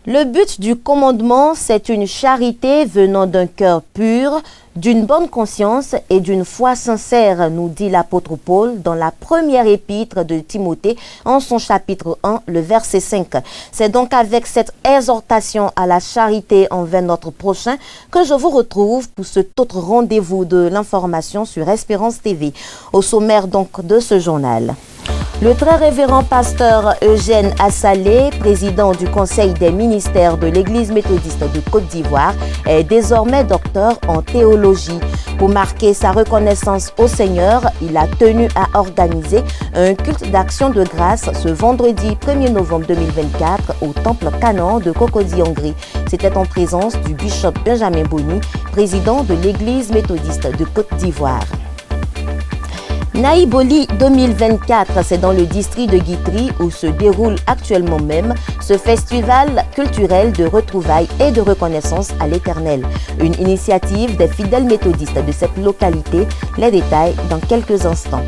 Le but du commandement, c'est une charité venant d'un cœur pur, d'une bonne conscience et d'une foi sincère, nous dit l'apôtre Paul dans la première épître de Timothée en son chapitre 1, le verset 5. C'est donc avec cette exhortation à la charité envers notre prochain que je vous retrouve pour cet autre rendez-vous de l'information sur Espérance TV. Au sommaire donc de ce journal. Le très révérend pasteur Eugène Assalé, président du Conseil des ministères de l'Église méthodiste de Côte d'Ivoire, est désormais docteur en théologie. Pour marquer sa reconnaissance au Seigneur, il a tenu à organiser un culte d'action de grâce ce vendredi 1er novembre 2024 au temple Canaan de Cocody-Hongrie. C'était en présence du bishop Benjamin Boni, président de l'Église méthodiste de Côte d'Ivoire. Naïboli 2024, c'est dans le district de Guitry où se déroule actuellement même ce festival culturel de retrouvailles et de reconnaissance à l'Éternel. Une initiative des fidèles méthodistes de cette localité. Les détails dans quelques instants.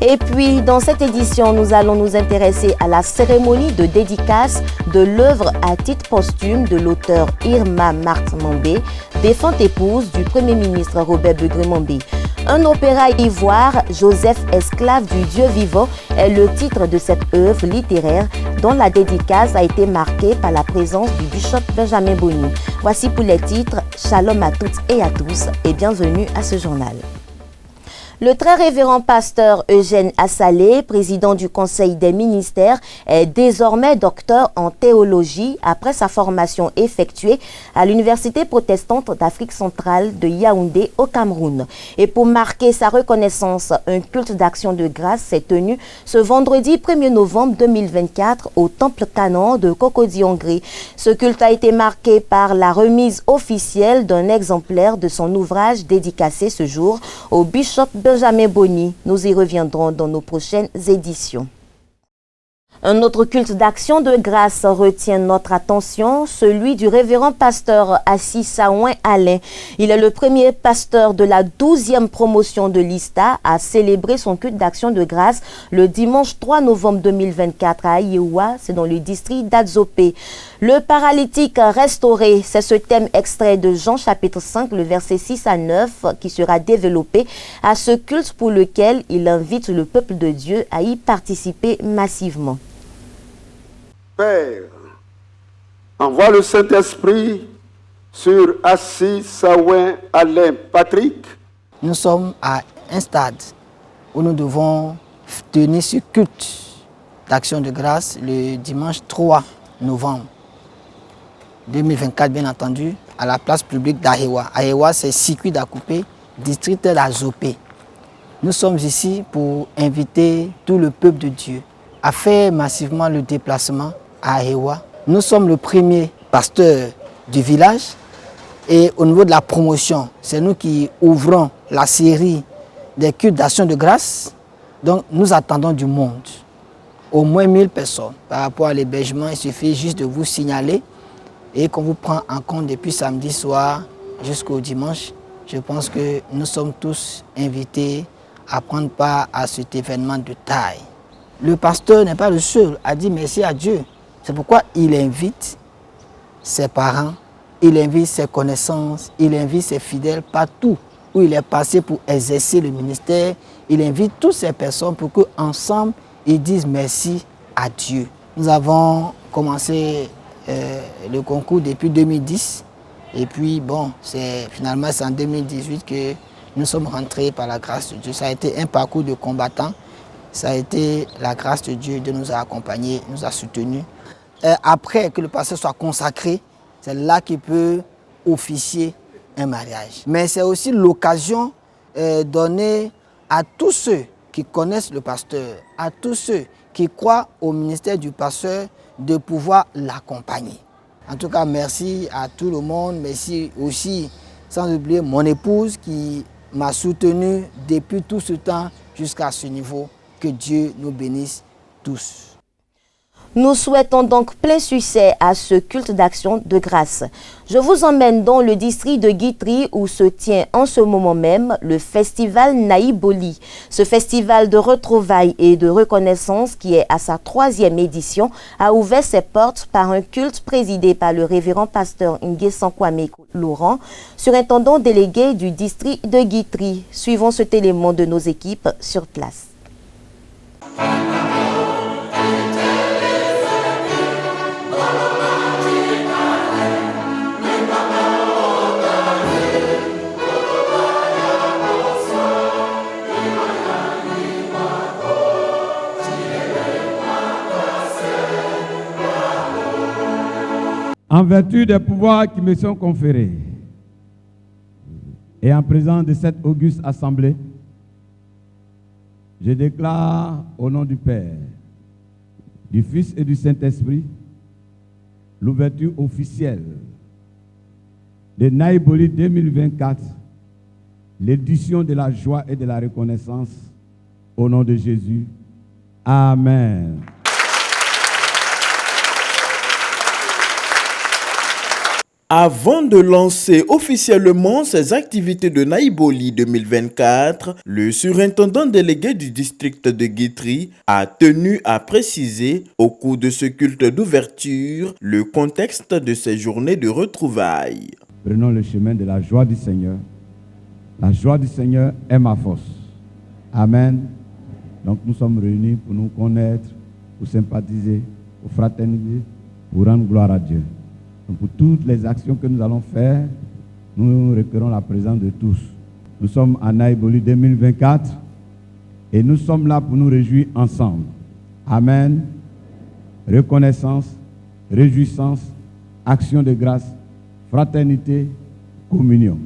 Et puis, dans cette édition, nous allons nous intéresser à la cérémonie de dédicace de l'œuvre à titre posthume de l'auteur Irma Marthe Mambé, défunte épouse du Premier ministre Robert Begré Mambé. Un opéra ivoire, Joseph, esclave du Dieu vivant, est le titre de cette œuvre littéraire dont la dédicace a été marquée par la présence du bishop Benjamin Boni. Voici pour les titres. Shalom à toutes et à tous et bienvenue à ce journal. Le très révérend pasteur Eugène Assalé, président du Conseil des ministères, est désormais docteur en théologie après sa formation effectuée à l'Université protestante d'Afrique centrale de Yaoundé au Cameroun. Et pour marquer sa reconnaissance, un culte d'action de grâce s'est tenu ce vendredi 1er novembre 2024 au temple Canaan de Cocody-Hongrie. Ce culte a été marqué par la remise officielle d'un exemplaire de son ouvrage dédicacé ce jour au bishop Benjamin Boni. Nous y reviendrons dans nos prochaines éditions. Un autre culte d'action de grâce retient notre attention, celui du révérend pasteur Assis Saouin Alain. Il est le premier pasteur de la 12e promotion de l'ISTA à célébrer son culte d'action de grâce le dimanche 3 novembre 2024 à Ayewa, c'est dans le district d'Adzopé. Le paralytique restauré, c'est ce thème extrait de Jean chapitre 5, le verset 6 à 9 qui sera développé à ce culte pour lequel il invite le peuple de Dieu à y participer massivement. Père, envoie le Saint-Esprit sur Assis Saouin Alain Patrick. Nous sommes à un stade où nous devons tenir ce culte d'action de grâce le dimanche 3 novembre 2024, bien entendu, à la place publique d'Ayewa. Ayewa, c'est circuit d'Acoupé, district d'Adzopé. Nous sommes ici pour inviter tout le peuple de Dieu à faire massivement le déplacement à Ayewa. Nous sommes le premier pasteur du village et au niveau de la promotion, c'est nous qui ouvrons la série des cultes d'action de grâce. Donc nous attendons du monde, au moins 1000 personnes. Par rapport à l'hébergement, il suffit juste de vous signaler et qu'on vous prend en compte depuis samedi soir jusqu'au dimanche. Je pense que nous sommes tous invités à prendre part à cet événement de taille. Le pasteur n'est pas le seul à dire merci à Dieu. C'est pourquoi il invite ses parents, il invite ses connaissances, il invite ses fidèles partout où il est passé pour exercer le ministère. Il invite toutes ces personnes pour qu'ensemble, ils disent merci à Dieu. Nous avons commencé le concours depuis 2010 et puis bon, finalement c'est en 2018 que nous sommes rentrés par la grâce de Dieu. Ça a été un parcours de combattants. Ça a été la grâce de Dieu de nous accompagner, nous a soutenus. Après que le pasteur soit consacré, c'est là qu'il peut officier un mariage. Mais c'est aussi l'occasion donnée à tous ceux qui connaissent le pasteur, à tous ceux qui croient au ministère du pasteur, de pouvoir l'accompagner. En tout cas, merci à tout le monde. Merci aussi, sans oublier mon épouse qui m'a soutenu depuis tout ce temps jusqu'à ce niveau. Que Dieu nous bénisse tous. Nous souhaitons donc plein succès à ce culte d'action de grâce. Je vous emmène dans le district de Guitry où se tient en ce moment même le festival Naïboli. Ce festival de retrouvailles et de reconnaissance qui est à sa 3e édition a ouvert ses portes par un culte présidé par le révérend pasteur Nguessan Kwame Laurent, surintendant délégué du district de Guitry. Suivons cet élément de nos équipes sur place. En vertu des pouvoirs qui me sont conférés et en présence de cette auguste assemblée, je déclare au nom du Père, du Fils et du Saint-Esprit l'ouverture officielle de Naïboli 2024, l'édition de la joie et de la reconnaissance au nom de Jésus. Amen. Avant de lancer officiellement ces activités de Naïboli 2024, le surintendant délégué du district de Guitry a tenu à préciser au cours de ce culte d'ouverture le contexte de ces journées de retrouvailles. Prenons le chemin de la joie du Seigneur. La joie du Seigneur est ma force. Amen. Donc nous sommes réunis pour nous connaître, pour sympathiser, pour fraterniser, pour rendre gloire à Dieu. Donc pour toutes les actions que nous allons faire, nous requérons la présence de tous. Nous sommes à Naïboli 2024 et nous sommes là pour nous réjouir ensemble. Amen. Reconnaissance, réjouissance, action de grâce, fraternité, communion.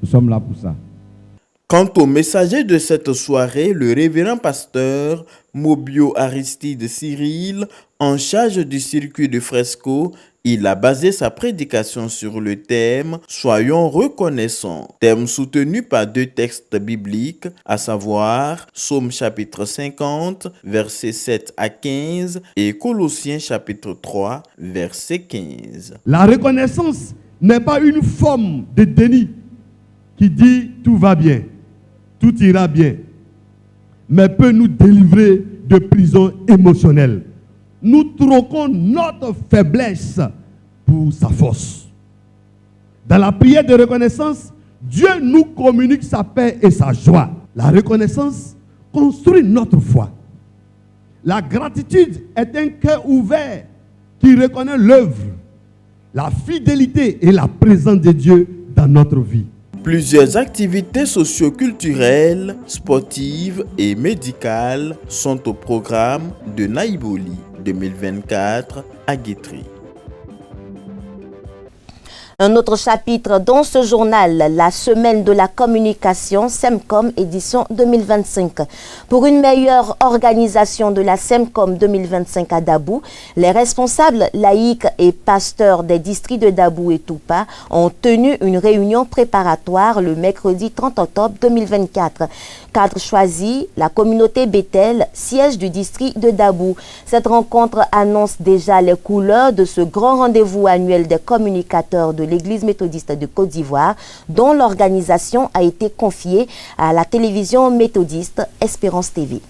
Nous sommes là pour ça. Quant au messager de cette soirée, le révérend pasteur Mobio Aristide Cyril, en charge du circuit de Fresco, il a basé sa prédication sur le thème « Soyons reconnaissants », thème soutenu par 2 textes bibliques, à savoir Psaume chapitre 50, versets 7 à 15 et Colossiens chapitre 3, verset 15. La reconnaissance n'est pas une forme de déni qui dit « tout va bien, tout ira bien », mais peut nous délivrer de prison émotionnelle. Nous troquons notre faiblesse pour sa force. Dans la prière de reconnaissance, Dieu nous communique sa paix et sa joie. La reconnaissance construit notre foi. La gratitude est un cœur ouvert qui reconnaît l'œuvre, la fidélité et la présence de Dieu dans notre vie. Plusieurs activités socio-culturelles, sportives et médicales sont au programme de Naïboli 2024 à Guitry. Un autre chapitre dans ce journal, la semaine de la communication SEMCOM édition 2025. Pour une meilleure organisation de la SEMCOM 2025 à Dabou, les responsables laïcs et pasteurs des districts de Dabou et Toupa ont tenu une réunion préparatoire le mercredi 30 octobre 2024. Cadre choisi, la communauté Bethel, siège du district de Dabou. Cette rencontre annonce déjà les couleurs de ce grand rendez-vous annuel des communicateurs de l'Église méthodiste de Côte d'Ivoire, dont l'organisation a été confiée à la télévision méthodiste Espérance TV.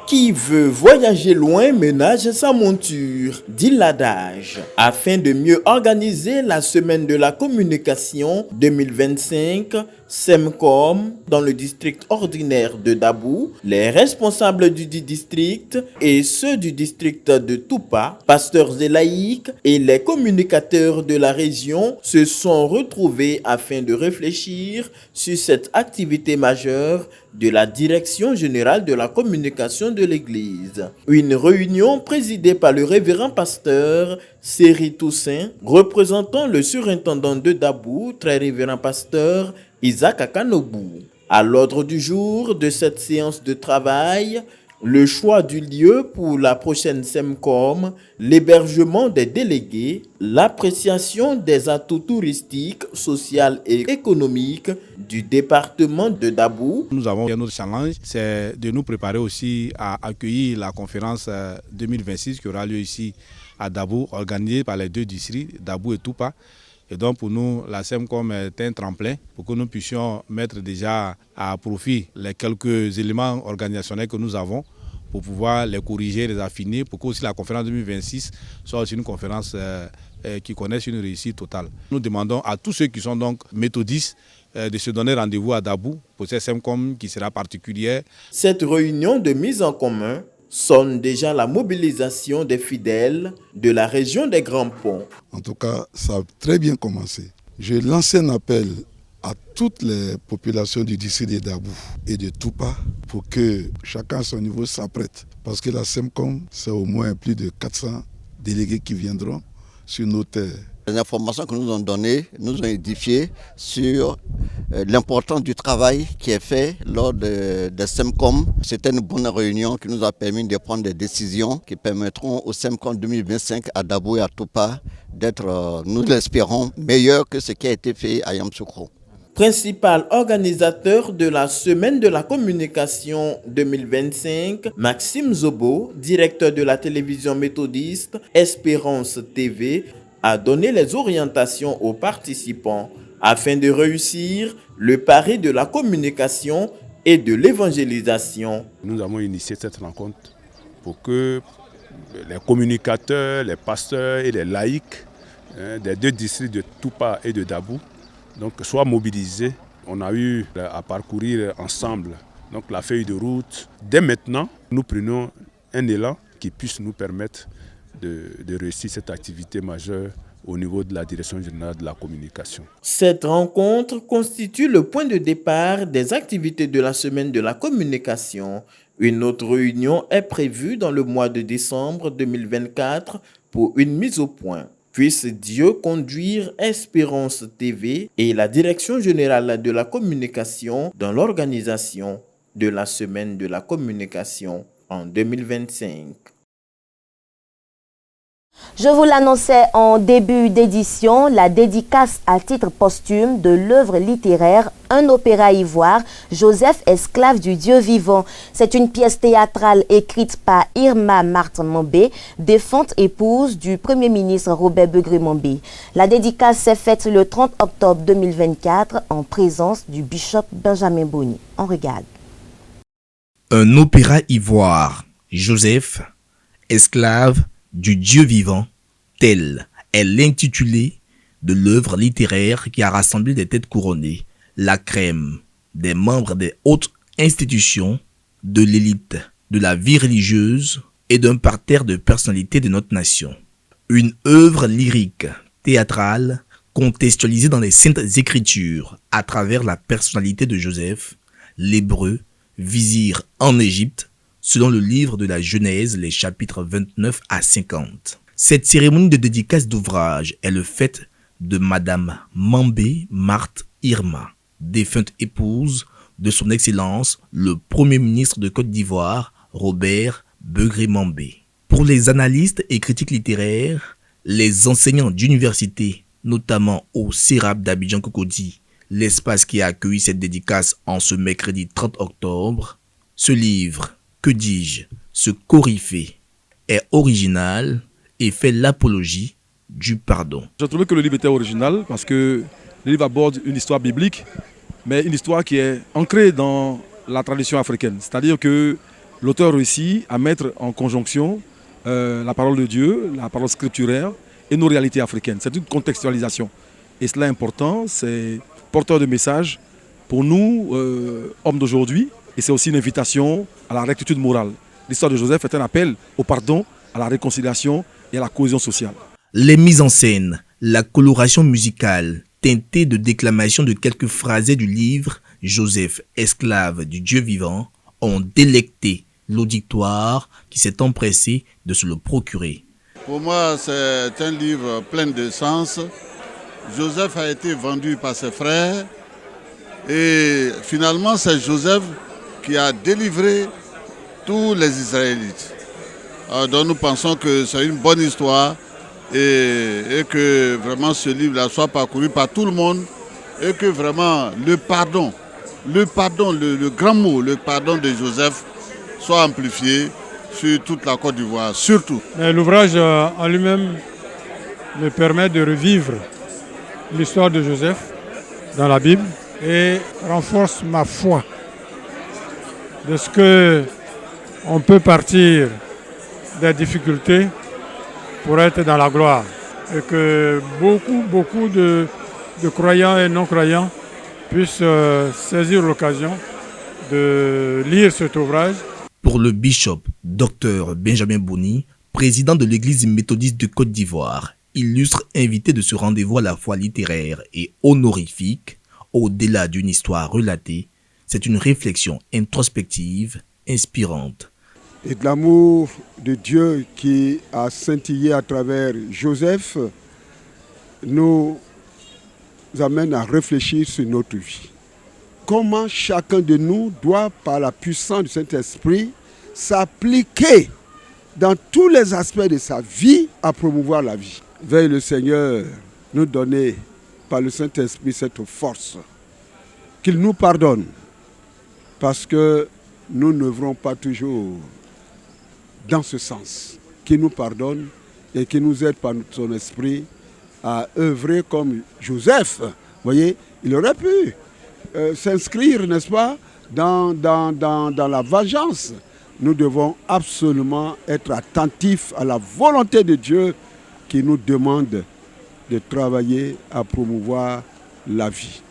Qui veut voyager loin ménage sa monture, dit l'adage. Afin de mieux organiser la semaine de la communication 2025, SEMCOM, dans le district ordinaire de Dabou, les responsables du district et ceux du district de Toupa, pasteurs et laïcs et les communicateurs de la région se sont retrouvés afin de réfléchir sur cette activité majeure de la Direction générale de la communication de l'Église. Une réunion présidée par le révérend pasteur Séri Toussaint, représentant le surintendant de Dabou, très révérend pasteur Isaac Akanobu. À l'ordre du jour de cette séance de travail, Le choix du lieu pour la prochaine SEMCOM, l'hébergement des délégués, l'appréciation des atouts touristiques, sociaux et économiques du département de Dabou. Nous avons un autre challenge, c'est de nous préparer aussi à accueillir la conférence 2026 qui aura lieu ici à Dabou, organisée par les deux districts, Dabou et Toupa. Et donc pour nous, la SEMCOM est un tremplin pour que nous puissions mettre déjà à profit les quelques éléments organisationnels que nous avons pour pouvoir les corriger, les affiner, pour que aussi la conférence 2026 soit aussi une conférence qui connaisse une réussite totale. Nous demandons à tous ceux qui sont donc méthodistes de se donner rendez-vous à Dabou pour cette SEMCOM qui sera particulière. Cette réunion de mise en commun sonne déjà la mobilisation des fidèles de la région des Grands Ponts. En tout cas, ça a très bien commencé. J'ai lancé un appel à toutes les populations du district de Dabou et de Toupa pour que chacun à son niveau s'apprête. Parce que la SEMCOM, c'est au moins plus de 400 délégués qui viendront sur nos terres. Les informations que nous ont données nous ont édifiés sur l'importance du travail qui est fait lors de SEMCOM. C'était une bonne réunion qui nous a permis de prendre des décisions qui permettront au SEMCOM 2025 à Dabou et à Toupa d'être, nous l'espérons, meilleur que ce qui a été fait à Yamoussoukro. Principal organisateur de la Semaine de la Communication 2025, Maxime Zobo, directeur de la télévision méthodiste Espérance TV, a donné les orientations aux participants afin de réussir le pari de la communication et de l'évangélisation. Nous avons initié cette rencontre pour que les communicateurs, les pasteurs et les laïcs des deux districts de Toupa et de Dabou soient mobilisés. On a eu à parcourir ensemble la feuille de route. Dès maintenant, nous prenons un élan qui puisse nous permettre de réussir cette activité majeure au niveau de la Direction générale de la communication. Cette rencontre constitue le point de départ des activités de la Semaine de la communication. Une autre réunion est prévue dans le mois de décembre 2024 pour une mise au point. Puisse Dieu conduire Espérance TV et la Direction générale de la communication dans l'organisation de la Semaine de la communication en 2025. Je vous l'annonçais en début d'édition, la dédicace à titre posthume de l'œuvre littéraire Un opéra ivoire, Joseph, esclave du Dieu vivant. C'est une pièce théâtrale écrite par Irma Marthe Mambé, défunte épouse du Premier ministre Robert Begré Mambé. La dédicace s'est faite le 30 octobre 2024 en présence du bishop Benjamin Boni. On regarde. Un opéra ivoire, Joseph, esclave du Dieu vivant, tel est l'intitulé de l'œuvre littéraire qui a rassemblé des têtes couronnées, la crème des membres des hautes institutions, de l'élite, de la vie religieuse et d'un parterre de personnalités de notre nation. Une œuvre lyrique, théâtrale, contextualisée dans les saintes écritures à travers la personnalité de Joseph, l'hébreu, vizir en Égypte, selon le livre de la Genèse, les chapitres 29 à 50. Cette cérémonie de dédicace d'ouvrage est le fait de Madame Mambé Marthe Irma, défunte épouse de son Excellence, le Premier ministre de Côte d'Ivoire, Robert Begré Mambé. Pour les analystes et critiques littéraires, les enseignants d'université, notamment au CERAP d'Abidjan Cocody, l'espace qui a accueilli cette dédicace en ce mercredi 30 octobre, ce livre, que dis-je, ce coryphée est original et fait l'apologie du pardon. J'ai trouvé que le livre était original parce que le livre aborde une histoire biblique, mais une histoire qui est ancrée dans la tradition africaine. C'est-à-dire que l'auteur réussit à mettre en conjonction la parole de Dieu, la parole scripturaire et nos réalités africaines. C'est une contextualisation. Et cela est important, c'est porteur de message pour nous, hommes d'aujourd'hui. Et c'est aussi une invitation à la rectitude morale. L'histoire de Joseph est un appel au pardon, à la réconciliation et à la cohésion sociale. Les mises en scène, la coloration musicale, teintée de déclamation de quelques phrasés du livre Joseph, esclave du Dieu vivant, ont délecté l'auditoire qui s'est empressé de se le procurer. Pour moi, c'est un livre plein de sens. Joseph a été vendu par ses frères et finalement c'est Joseph qui a délivré tous les Israélites. Donc nous pensons que c'est une bonne histoire et que vraiment ce livre-là soit parcouru par tout le monde et que vraiment le pardon, le grand mot, le pardon de Joseph soit amplifié sur toute la Côte d'Ivoire, surtout. L'ouvrage en lui-même me permet de revivre l'histoire de Joseph dans la Bible et renforce ma foi de ce que on peut partir des difficultés pour être dans la gloire et que beaucoup de croyants et non-croyants puissent saisir l'occasion de lire cet ouvrage. Pour le bishop Dr Benjamin Boni, président de l'église méthodiste de Côte d'Ivoire, illustre invité de ce rendez-vous à la fois littéraire et honorifique, au-delà d'une histoire relatée, c'est une réflexion introspective, inspirante. Et de l'amour de Dieu qui a scintillé à travers Joseph nous amène à réfléchir sur notre vie. Comment chacun de nous doit, par la puissance du Saint-Esprit, s'appliquer dans tous les aspects de sa vie à promouvoir la vie. Veuille le Seigneur nous donner par le Saint-Esprit cette force, qu'il nous pardonne, parce que nous n'œuvrons pas toujours dans ce sens, qu'il nous pardonne et qu'il nous aide par son esprit à œuvrer comme Joseph. Vous voyez, il aurait pu s'inscrire, n'est-ce pas, dans la vengeance. Nous devons absolument être attentifs à la volonté de Dieu qui nous demande de travailler à promouvoir la vie.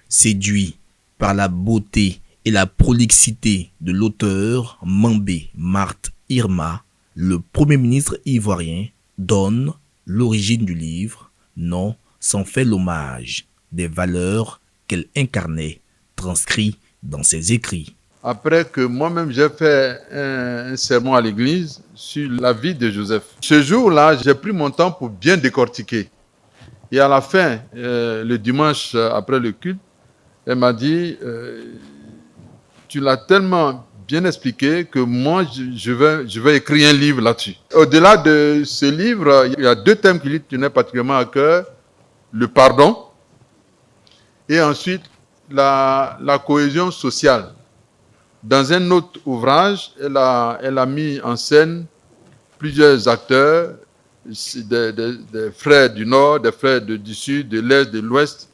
Séduit par la beauté et la prolixité de l'auteur Mambé Marthe Irma, le Premier ministre ivoirien donne l'origine du livre, non sans faire l'hommage des valeurs qu'elle incarnait, transcrit dans ses écrits. Après que moi-même j'ai fait un sermon à l'église sur la vie de Joseph. Ce jour-là, j'ai pris mon temps pour bien décortiquer. Et à la fin, le dimanche après le culte, elle m'a dit tu l'as tellement bien expliqué que moi, je vais écrire un livre là-dessus. Au-delà de ce livre, il y a deux thèmes qui lui tenaient particulièrement à cœur. Le pardon et ensuite la cohésion sociale. Dans un autre ouvrage, elle a mis en scène plusieurs acteurs, des frères du Nord, des frères du Sud, de l'Est, de l'Ouest.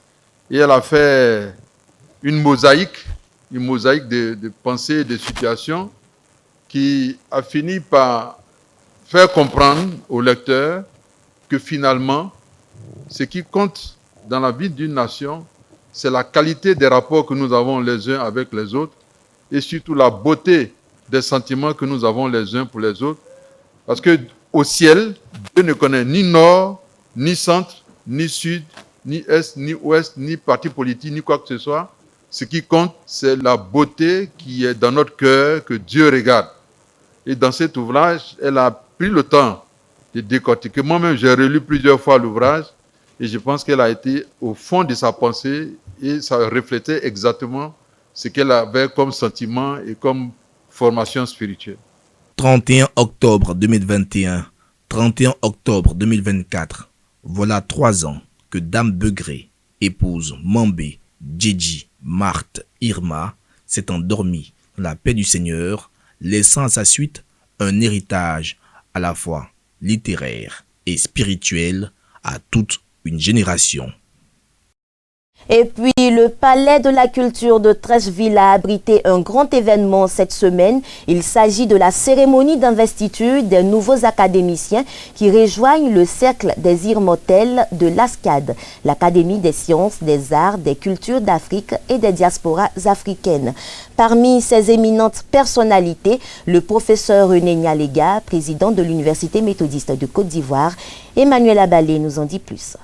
Et elle a fait une mosaïque de pensées et de situations qui a fini par faire comprendre au lecteur que finalement, ce qui compte dans la vie d'une nation, c'est la qualité des rapports que nous avons les uns avec les autres et surtout la beauté des sentiments que nous avons les uns pour les autres. Parce qu'au ciel, Dieu ne connaît ni nord, ni centre, ni sud, ni est, ni ouest, ni parti politique, ni quoi que ce soit. Ce qui compte, c'est la beauté qui est dans notre cœur, que Dieu regarde. Et dans cet ouvrage, elle a pris le temps de décortiquer. Moi-même, j'ai relu plusieurs fois l'ouvrage et je pense qu'elle a été au fond de sa pensée et ça reflétait exactement ce qu'elle avait comme sentiment et comme formation spirituelle. 31 octobre 2021, 31 octobre 2024, voilà 3 ans que Dame Begré, épouse Mambé Djedji Marthe Irma, s'est endormie dans la paix du Seigneur, laissant à sa suite un héritage à la fois littéraire et spirituel à toute une génération. Et puis, le Palais de la Culture de Treichville a abrité un grand événement cette semaine. Il s'agit de la cérémonie d'investiture des nouveaux académiciens qui rejoignent le cercle des immortels de l'ASCAD, l'Académie des sciences, des arts, des cultures d'Afrique et des diasporas africaines. Parmi ces éminentes personnalités, le professeur René Nyalega, président de l'Université méthodiste de Côte d'Ivoire, Emmanuel Abalé nous en dit plus.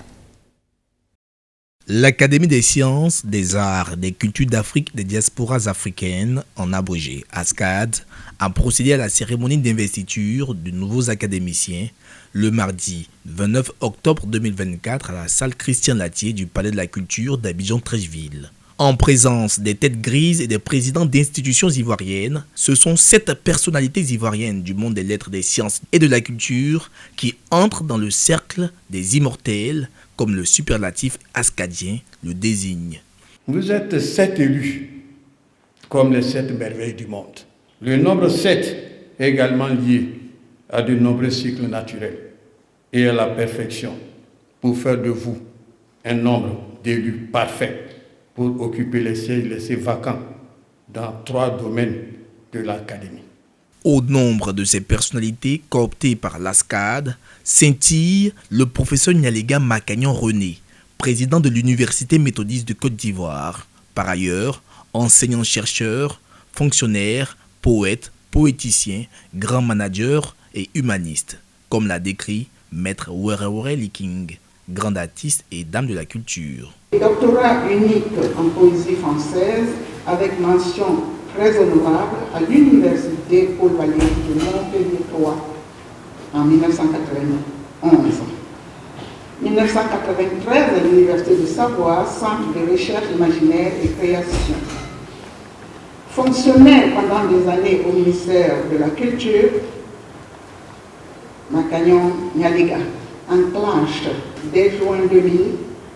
L'Académie des sciences, des arts, des cultures d'Afrique, des diasporas africaines, en abrégé ASCAD, a procédé à la cérémonie d'investiture de nouveaux académiciens le mardi 29 octobre 2024 à la salle Christian Latier du Palais de la Culture d'Abidjan-Treichville. En présence des têtes grises et des présidents d'institutions ivoiriennes, ce sont 7 personnalités ivoiriennes du monde des lettres, des sciences et de la culture qui entrent dans le cercle des immortels, comme le superlatif ascadien le désigne. Vous êtes 7 élus, comme les 7 merveilles du monde. Le nombre 7 est également lié à de nombreux cycles naturels et à la perfection pour faire de vous un nombre d'élus parfaits pour occuper les sièges laissés vacants dans 3 domaines de l'Académie. Au nombre de ces personnalités cooptées par l'ASCAD scintille le professeur Nyalega Makagnon René, président de l'Université méthodiste de Côte d'Ivoire. Par ailleurs, enseignant-chercheur, fonctionnaire, poète, poéticien, grand manager et humaniste, comme l'a décrit Maître Werewere Liking, grande artiste et dame de la culture. Doctorat unique en poésie française avec mention très honorable à l'Université Paul Valéry de Montpellier 3 en 1991. 1993 à l'Université de Savoie, Centre de recherche imaginaire et création. Fonctionnaire pendant des années au ministère de la Culture, Makagnon Nyalega enclenche dès juin 2000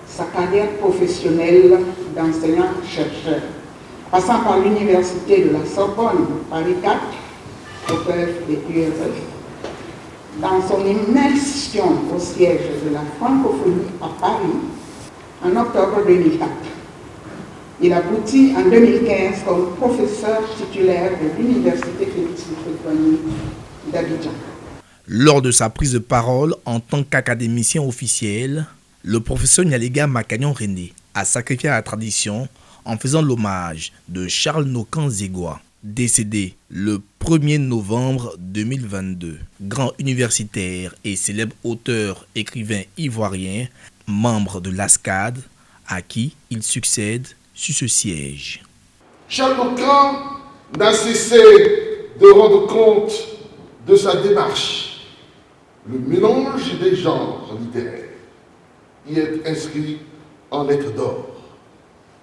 sa carrière professionnelle d'enseignant-chercheur, passant par l'Université de la Sorbonne, Paris 4, OPEF et URF. Dans son immersion au siège de la francophonie à Paris, en octobre 2004, il aboutit en 2015 comme professeur titulaire de l'Université Félix Houphouët-Boigny d'Abidjan. Lors de sa prise de parole en tant qu'académicien officiel, le professeur Nyalega Makagnon René a sacrifié à la tradition en faisant l'hommage de Charles Nokan Zegwa, décédé le 1er novembre 2022. Grand universitaire et célèbre auteur, écrivain ivoirien, membre de l'ASCAD, à qui il succède sur ce siège. Charles Nokan n'a cessé de rendre compte de sa démarche. Le mélange des genres littéraires y est inscrit en lettres d'or.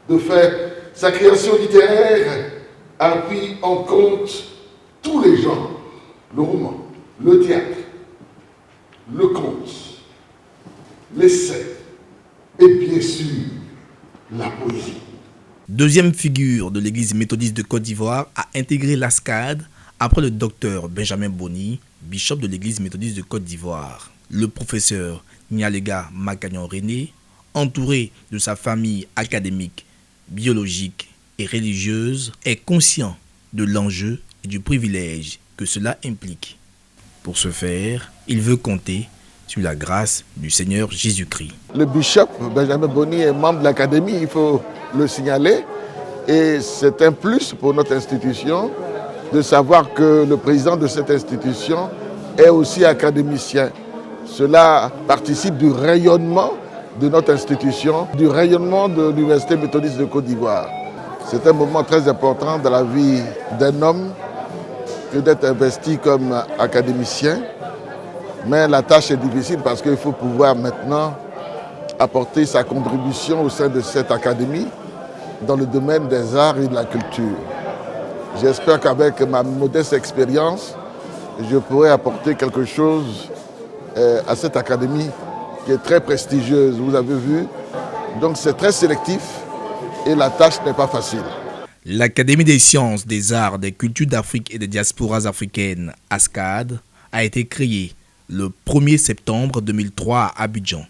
De fait, sa création littéraire a pris en compte tous les genres, le roman, le théâtre, le conte, l'essai et bien sûr la poésie. Deuxième figure de l'église méthodiste de Côte d'Ivoire à intégrer l'ASCAD après le docteur Benjamin Boni, bishop de l'église méthodiste de Côte d'Ivoire. Le professeur Nyalega Makagnon René, entouré de sa famille académique, biologique et religieuse, est conscient de l'enjeu et du privilège que cela implique. Pour ce faire, il veut compter sur la grâce du Seigneur Jésus-Christ. Le bishop Benjamin Boni est membre de l'Académie, il faut le signaler. Et c'est un plus pour notre institution de savoir que le président de cette institution est aussi académicien. Cela participe du rayonnement de notre institution, du rayonnement de l'Université méthodiste de Côte d'Ivoire. C'est un moment très important dans la vie d'un homme que d'être investi comme académicien. Mais la tâche est difficile parce qu'il faut pouvoir maintenant apporter sa contribution au sein de cette académie dans le domaine des arts et de la culture. J'espère qu'avec ma modeste expérience, je pourrai apporter quelque chose à cette académie qui est très prestigieuse, vous avez vu. Donc c'est très sélectif et la tâche n'est pas facile. L'Académie des sciences, des arts, des cultures d'Afrique et des diasporas africaines, ASCAD, a été créée le 1er septembre 2003 à Abidjan.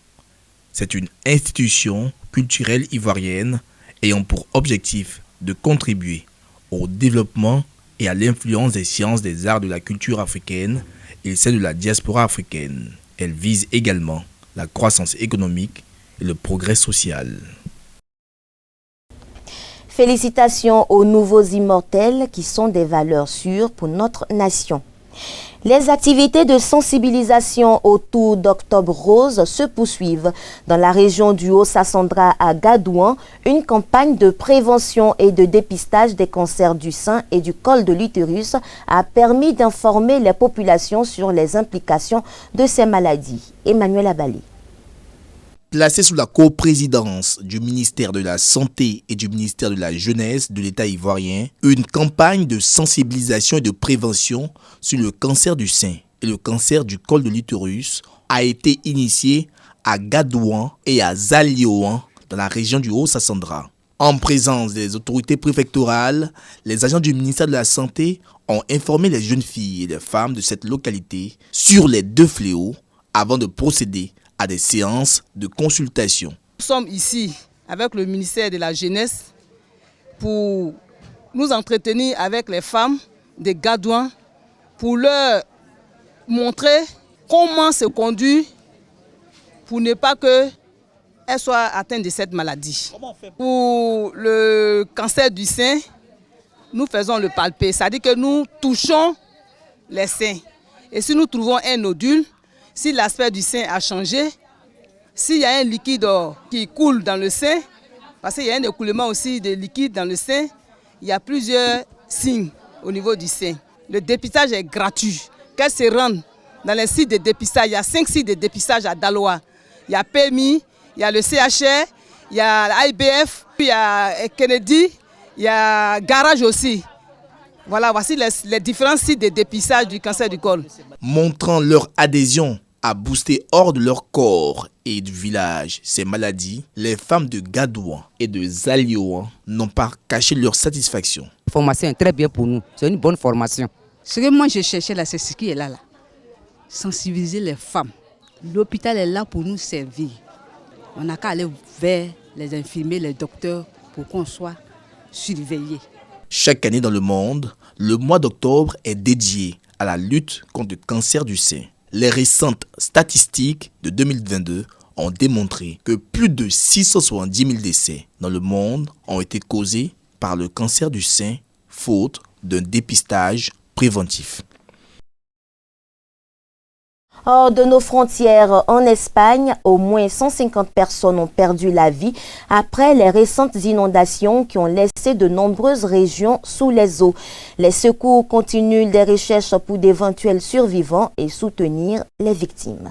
C'est une institution culturelle ivoirienne ayant pour objectif de contribuer au développement et à l'influence des sciences, des arts, de la culture africaine et celle de la diaspora africaine. Elle vise également la croissance économique et le progrès social. Félicitations aux nouveaux immortels qui sont des valeurs sûres pour notre nation. Les activités de sensibilisation autour d'Octobre Rose se poursuivent. Dans la région du Haut-Sassandra à Gadouan, une campagne de prévention et de dépistage des cancers du sein et du col de l'utérus a permis d'informer les populations sur les implications de ces maladies. Emmanuel Abalé. Placé sous la coprésidence du ministère de la Santé et du ministère de la Jeunesse de l'État ivoirien, une campagne de sensibilisation et de prévention sur le cancer du sein et le cancer du col de l'utérus a été initiée à Gadouan et à Zalioan dans la région du Haut-Sassandra. En présence des autorités préfectorales, les agents du ministère de la Santé ont informé les jeunes filles et les femmes de cette localité sur les deux fléaux avant de procéder à des séances de consultation. Nous sommes ici avec le ministère de la Jeunesse pour nous entretenir avec les femmes des Gadouans pour leur montrer comment se conduire pour ne pas qu'elles soient atteintes de cette maladie. Pour le cancer du sein, nous faisons le palpé, c'est-à-dire que nous touchons les seins. Et si nous trouvons un nodule, si l'aspect du sein a changé, s'il y a un liquide qui coule dans le sein, parce qu'il y a un écoulement aussi de liquide dans le sein, il y a plusieurs signes au niveau du sein. Le dépistage est gratuit. Qu'elles se rendent dans les sites de dépistage, il y a 5 sites de dépistage à Daloa. Il y a PMI, il y a le CHR, il y a l'IBF, il y a Kennedy, il y a Garage aussi. Voilà, voici les différents sites de dépistage du cancer du col. Montrant leur adhésion à booster hors de leur corps et du village ces maladies, les femmes de Gadouan et de Zalioan n'ont pas caché leur satisfaction. La formation est très bien pour nous, c'est une bonne formation. Ce que moi je cherchais là, c'est ce qui est là. Sensibiliser les femmes. L'hôpital est là pour nous servir. On n'a qu'à aller vers les infirmiers, les docteurs pour qu'on soit surveillés. Chaque année dans le monde, le mois d'octobre est dédié à la lutte contre le cancer du sein. Les récentes statistiques de 2022 ont démontré que plus de 670 000 décès dans le monde ont été causés par le cancer du sein, faute d'un dépistage préventif. Hors de nos frontières, en Espagne, au moins 150 personnes ont perdu la vie après les récentes inondations qui ont laissé de nombreuses régions sous les eaux. Les secours continuent des recherches pour d'éventuels survivants et soutenir les victimes.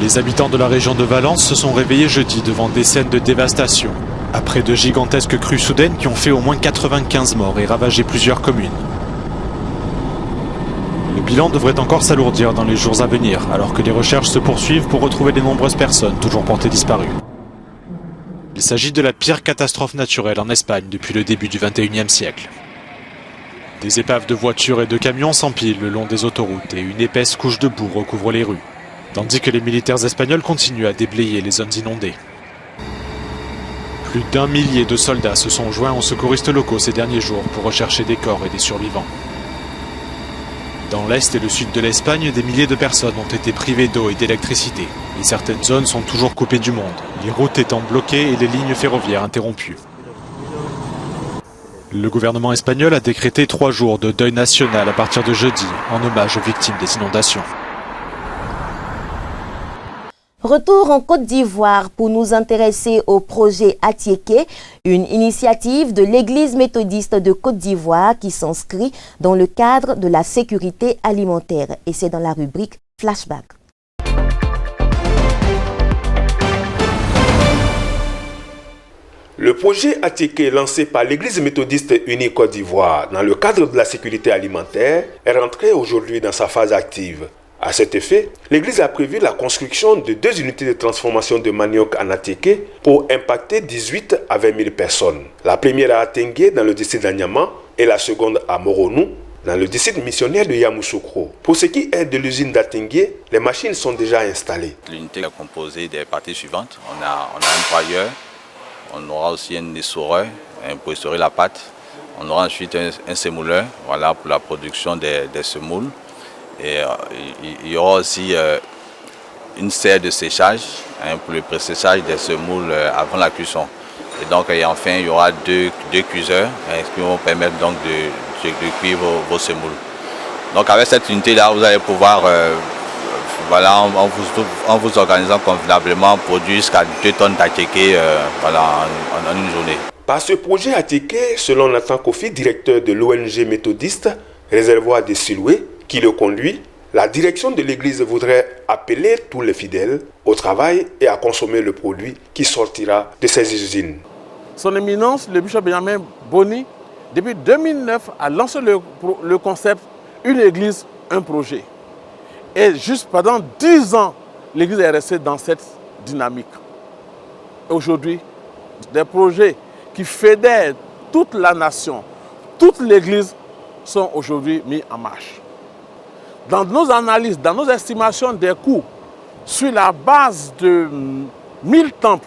Les habitants de la région de Valence se sont réveillés jeudi devant des scènes de dévastation, après de gigantesques crues soudaines qui ont fait au moins 95 morts et ravagé plusieurs communes. Le bilan devrait encore s'alourdir dans les jours à venir, alors que les recherches se poursuivent pour retrouver les nombreuses personnes toujours portées disparues. Il s'agit de la pire catastrophe naturelle en Espagne depuis le début du XXIe siècle. Des épaves de voitures et de camions s'empilent le long des autoroutes et une épaisse couche de boue recouvre les rues, tandis que les militaires espagnols continuent à déblayer les zones inondées. Plus d'1 millier de soldats se sont joints aux secouristes locaux ces derniers jours pour rechercher des corps et des survivants. Dans l'est et le sud de l'Espagne, des milliers de personnes ont été privées d'eau et d'électricité. Et certaines zones sont toujours coupées du monde, les routes étant bloquées et les lignes ferroviaires interrompues. Le gouvernement espagnol a décrété 3 jours de deuil national à partir de jeudi, en hommage aux victimes des inondations. Retour en Côte d'Ivoire pour nous intéresser au projet Atiéké, une initiative de l'Église méthodiste de Côte d'Ivoire qui s'inscrit dans le cadre de la sécurité alimentaire. Et c'est dans la rubrique Flashback. Le projet Atiéké lancé par l'Église méthodiste unie Côte d'Ivoire dans le cadre de la sécurité alimentaire est rentré aujourd'hui dans sa phase active. À cet effet, l'Église a prévu la construction de 2 unités de transformation de manioc en Atiéké pour impacter 18 à 20 000 personnes. La première à Atengué dans le district d'Anyama et la seconde à Moronou dans le district missionnaire de Yamoussoukro. Pour ce qui est de l'usine d'Atengué, les machines sont déjà installées. L'unité est composée des parties suivantes. On a un broyeur, on aura aussi un essoreur pour essorer la pâte. On aura ensuite un semouleur pour la production des semoules. Et il y aura aussi une serre de séchage pour le pré-séchage des semoules avant la cuisson. Et donc enfin il y aura deux cuiseurs qui vont permettre donc de cuire vos semoules. Donc avec cette unité là vous allez pouvoir en vous organisant convenablement produire jusqu'à 2 tonnes d'Atiéké en une journée. Par ce projet Atiéké, selon Nathan Kofi, directeur de l'ONG méthodiste Réservoir des Siloués, qui le conduit, La direction de l'église voudrait appeler tous les fidèles au travail et à consommer le produit qui sortira de ces usines. Son Éminence, le bishop Benjamin Boni, depuis 2009, a lancé le concept « Une église, un projet ». Et juste pendant 10 ans, l'église est restée dans cette dynamique. Aujourd'hui, des projets qui fédèrent toute la nation, toute l'église sont aujourd'hui mis en marche. Dans nos analyses, dans nos estimations des coûts, sur la base de 1000 temples,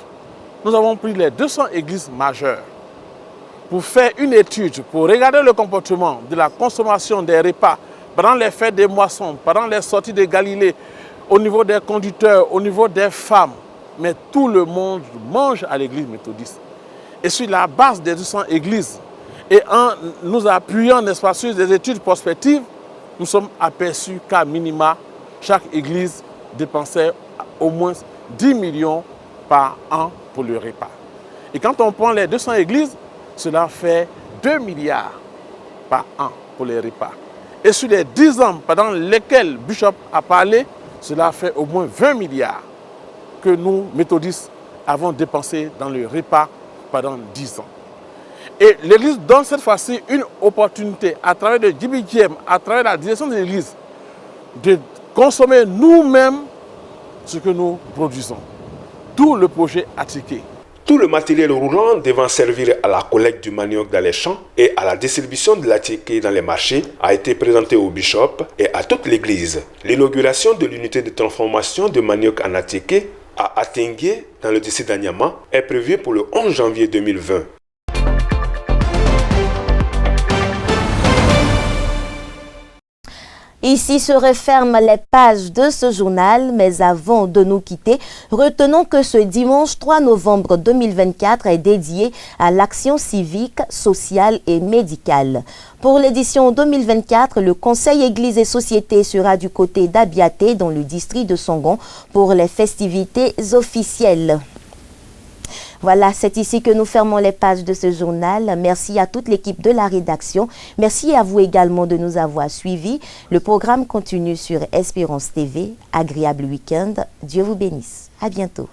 nous avons pris les 200 églises majeures pour faire une étude, pour regarder le comportement de la consommation des repas pendant les fêtes des moissons, pendant les sorties de Galilée, au niveau des conducteurs, au niveau des femmes. Mais tout le monde mange à l'église méthodiste. Et sur la base des 200 églises, et en nous appuyant, n'est-ce pas, sur des études prospectives, nous sommes aperçus qu'à minima, chaque église dépensait au moins 10 millions par an pour le repas. Et quand on prend les 200 églises, cela fait 2 milliards par an pour les repas. Et sur les 10 ans pendant lesquels Bishop a parlé, cela fait au moins 20 milliards que nous, méthodistes, avons dépensé dans le repas pendant 10 ans. Et l'Église donne cette fois-ci une opportunité, à travers le JBGM, à travers la direction de l'Église, de consommer nous-mêmes ce que nous produisons. Tout le projet Attiqué. Tout le matériel roulant devant servir à la collecte du manioc dans les champs et à la distribution de l'attiqué dans les marchés a été présenté au bishop et à toute l'église. L'inauguration de l'unité de transformation de manioc en attiqué à Atengue, dans le district d'Anyama, est prévue pour le 11 janvier 2020. Ici se referment les pages de ce journal, mais avant de nous quitter, retenons que ce dimanche 3 novembre 2024 est dédié à l'action civique, sociale et médicale. Pour l'édition 2024, le Conseil Église et Société sera du côté d'Abiaté dans le district de Songon pour les festivités officielles. Voilà, c'est ici que nous fermons les pages de ce journal. Merci à toute l'équipe de la rédaction. Merci à vous également de nous avoir suivis. Le programme continue sur Espérance TV. Agréable week-end. Dieu vous bénisse. À bientôt.